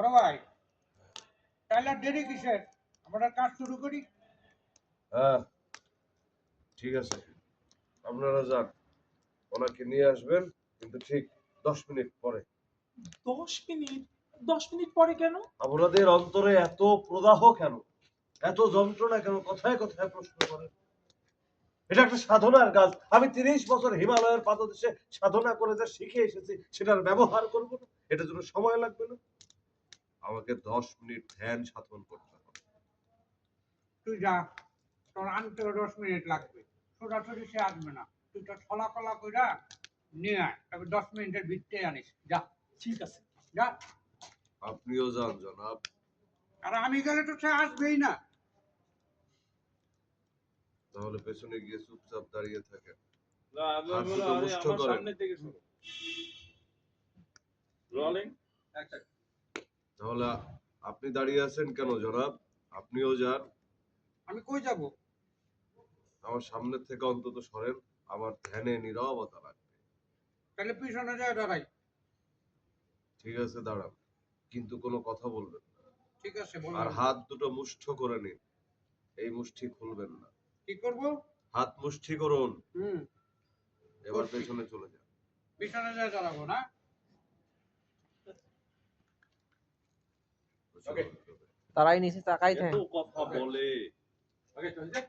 বড় ভাই তাহলে আর দেরি কিসের, আমরা কাজ শুরু করি। হ্যাঁ ঠিক আছে, আপনারা যান, ওনাকে নিয়ে আসবেন, কিন্তু ঠিক 10 মিনিট পরে। 10 মিনিট? 10 মিনিট পরে কেন? আপনাদের অন্তরে এত প্রদাহ কেন, এত যন্ত্রণা কেন, কথায় কথায় প্রশ্ন করেন? এটা একটা সাধনার কাজ। আমি 30 বছর হিমালয়ের পাদদেশে সাধনা করে যা শিখে এসেছি সেটার ব্যবহার করব না? এটার জন্য সময় লাগবে না? আমাকে 10 মিনিট ধ্যান সাধন করতে হবে। তুই যা, তোর আনতেও 10 মিনিট লাগবে, সরাসরি সে আসবে না। তুই তোর ফলাফলা কইরা নিয়ে আয়, তবে 10 মিনিটের ভিতরে আনিস। যা ঠিক আছে। যা। আপনিও যান জনাব। আর আমি গেলে তো সে আসবেই না। তাহলে পেছনে গিয়ে চুপচাপ দাঁড়িয়ে থাকেন। না, আপনার হাত বলো, দুটো আরে মুষ্ঠ আমার করেন। সামনে থেকে শোনো। Rolling action. তাহলে আপনি দাঁড়িয়ে আছেন কেন জনাব? আপনিও যান। আমি কই যাব? আমার সামনে থেকে অন্তত সরেন, আমার ধ্যানে নীরবতা লাগবে। তাহলে পিছনে যায় দাঁড়াই। ঠিক আছে দাঁড়ান, কিন্তু কোনো কথা বলবেন না। ঠিক আছে, আর বললাম। হাত দুটো মুষ্ঠ করে নিন, এই মুষ্টি খুলবেন না। কি করব? হাত মুষ্টি করুন। হুম, এবার করছি। পেছনে চলে যান। পিছনে যায় দাঁড়াবো না? ওকে। তারাই নিচে তাকাই এত থাকে। কথা বলে। ওকে, চলছে।